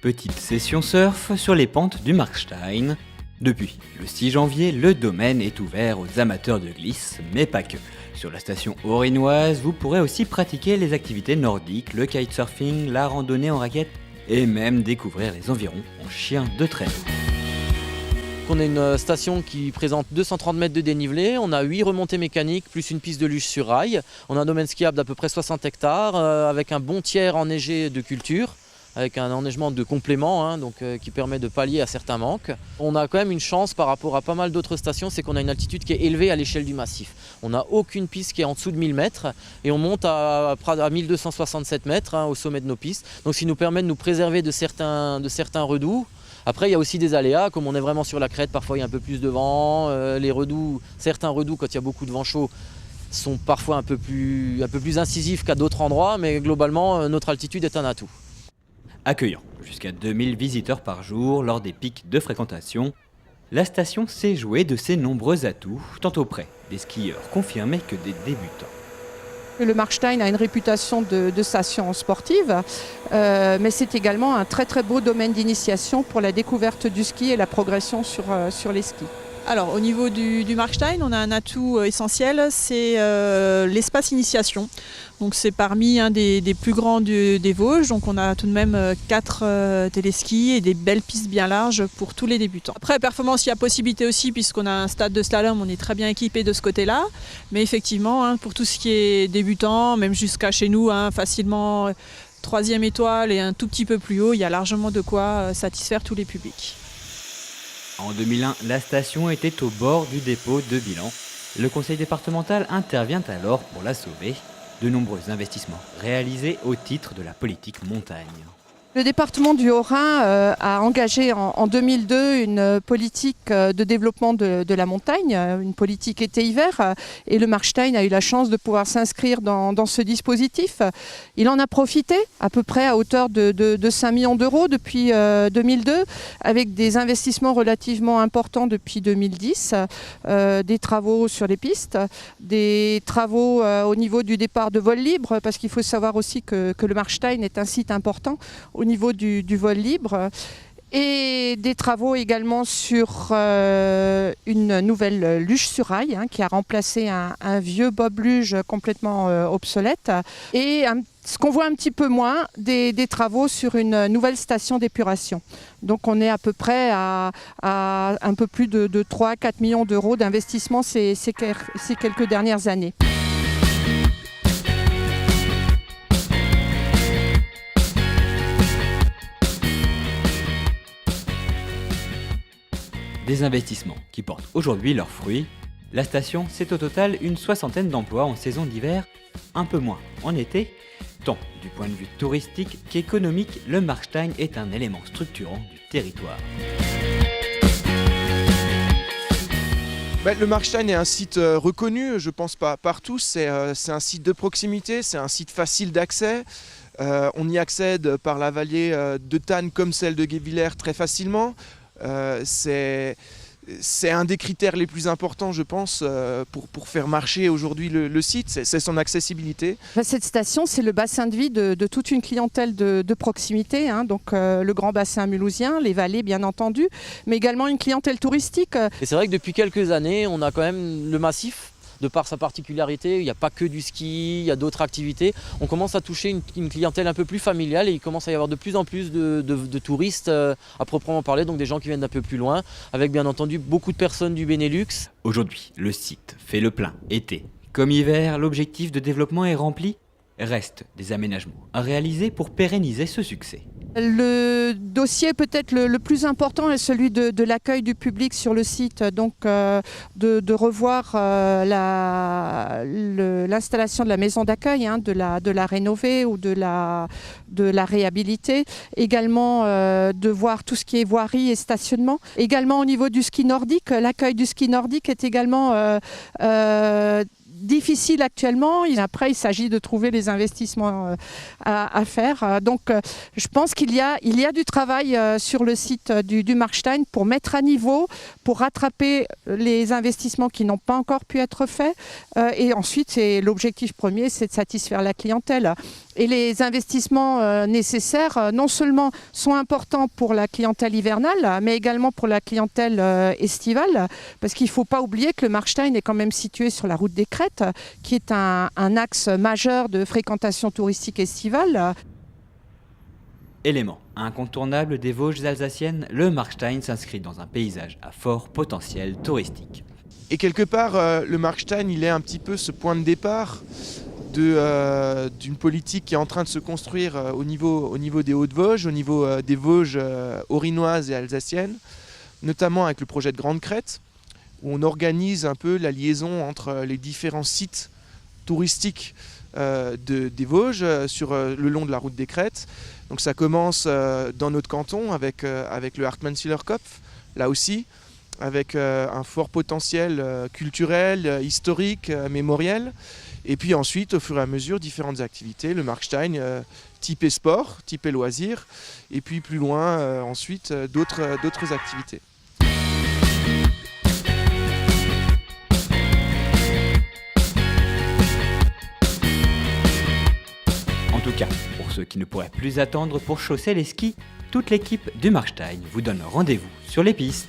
petite session surf sur les pentes du Markstein. Depuis le 6 janvier, le domaine est ouvert aux amateurs de glisse, mais pas que. Sur la station aurinoise, vous pourrez aussi pratiquer les activités nordiques, le kitesurfing, la randonnée en raquette et même découvrir les environs en chien de traîneau. On a une station qui présente 230 mètres de dénivelé, on a 8 remontées mécaniques plus une piste de luge sur rail. On a un domaine skiable d'à peu près 60 hectares avec un bon tiers enneigé de culture, avec un enneigement de complément qui permet de pallier à certains manques. On a quand même une chance par rapport à pas mal d'autres stations, c'est qu'on a une altitude qui est élevée à l'échelle du massif. On n'a aucune piste qui est en dessous de 1000 mètres et on monte à 1267 mètres au sommet de nos pistes. Donc ce qui nous permet de nous préserver de certains redous. Après, il y a aussi des aléas, comme on est vraiment sur la crête, parfois il y a un peu plus de vent. Les redous, certains redous, quand il y a beaucoup de vent chaud, sont parfois un peu plus incisifs qu'à d'autres endroits, mais globalement, notre altitude est un atout. Accueillant jusqu'à 2000 visiteurs par jour lors des pics de fréquentation, la station sait jouer de ses nombreux atouts, tant auprès des skieurs confirmés que des débutants. Le Markstein a une réputation de station sportive, mais c'est également un très très beau domaine d'initiation pour la découverte du ski et la progression sur les skis. Alors au niveau du Markstein, on a un atout essentiel, c'est l'espace initiation. Donc c'est parmi un des plus grands des Vosges, donc on a tout de même 4 téléskis et des belles pistes bien larges pour tous les débutants. Après performance, il y a possibilité aussi puisqu'on a un stade de slalom, on est très bien équipé de ce côté-là. Mais effectivement, pour tout ce qui est débutant, même jusqu'à chez nous, facilement 3e étoile et un tout petit peu plus haut, il y a largement de quoi satisfaire tous les publics. En 2001, la station était au bord du dépôt de bilan. Le conseil départemental intervient alors pour la sauver. De nombreux investissements réalisés au titre de la politique montagne. Le département du Haut-Rhin a engagé en 2002 une politique de développement de la montagne, une politique été-hiver, et le Markstein a eu la chance de pouvoir s'inscrire dans ce dispositif. Il en a profité à peu près à hauteur de 5 millions d'euros depuis 2002, avec des investissements relativement importants depuis 2010, des travaux sur les pistes, des travaux au niveau du départ de vol libre, parce qu'il faut savoir aussi que le Markstein est un site important au niveau du vol libre, et des travaux également sur une nouvelle luge sur rail qui a remplacé un vieux bob luge complètement obsolète, et ce qu'on voit un petit peu moins, des travaux sur une nouvelle station d'épuration. Donc on est à peu près à un peu plus de 3-4 millions d'euros d'investissement ces quelques dernières années. Des investissements qui portent aujourd'hui leurs fruits. La station, c'est au total une 60aine d'emplois en saison d'hiver, un peu moins en été. Tant du point de vue touristique qu'économique, le Markstein est un élément structurant du territoire. Le Markstein est un site reconnu, je pense pas partout, c'est un site de proximité, c'est un site facile d'accès. On y accède par la vallée de Thann comme celle de Guebwiller très facilement. C'est un des critères les plus importants, je pense, pour faire marcher aujourd'hui le site, c'est son accessibilité. Cette station, c'est le bassin de vie de toute une clientèle de proximité, donc le grand bassin mulhousien, les vallées bien entendu, mais également une clientèle touristique. Et c'est vrai que depuis quelques années, on a quand même le massif. De par sa particularité, il n'y a pas que du ski, il y a d'autres activités. On commence à toucher une clientèle un peu plus familiale et il commence à y avoir de plus en plus de touristes à proprement parler, donc des gens qui viennent d'un peu plus loin, avec bien entendu beaucoup de personnes du Benelux. Aujourd'hui, le site fait le plein été. Comme hiver, l'objectif de développement est rempli. Reste des aménagements à réaliser pour pérenniser ce succès. Le dossier peut-être le plus important est celui de l'accueil du public sur le site, donc de revoir l'installation de la maison d'accueil, de la rénover ou de la réhabiliter. Également de voir tout ce qui est voirie et stationnement. Également au niveau du ski nordique, l'accueil du ski nordique est également difficile actuellement. Après, il s'agit de trouver les investissements à faire. Donc, je pense qu'il y a du travail sur le site du Markstein pour mettre à niveau, pour rattraper les investissements qui n'ont pas encore pu être faits. Et ensuite, l'objectif premier, c'est de satisfaire la clientèle. Et les investissements nécessaires, non seulement sont importants pour la clientèle hivernale, mais également pour la clientèle estivale, parce qu'il ne faut pas oublier que le Markstein est quand même situé sur la route des Crêtes, qui est un axe majeur de fréquentation touristique estivale. Élément incontournable des Vosges alsaciennes, le Markstein s'inscrit dans un paysage à fort potentiel touristique. Et quelque part, le Markstein, il est un petit peu ce point de départ d'une politique qui est en train de se construire au niveau des Hauts-de-Vosges, au niveau des Vosges orinoises et alsaciennes, notamment avec le projet de Grande Crête, où on organise un peu la liaison entre les différents sites touristiques des Vosges sur le long de la route des Crêtes. Donc ça commence dans notre canton avec le Hartmannswiller-Kopf, là aussi, avec un fort potentiel culturel, historique, mémoriel. Et puis ensuite, au fur et à mesure, différentes activités, le Markstein typé sport, typé loisirs, et puis plus loin ensuite d'autres activités. En tout cas, pour ceux qui ne pourraient plus attendre pour chausser les skis, toute l'équipe du Markstein vous donne rendez-vous sur les pistes.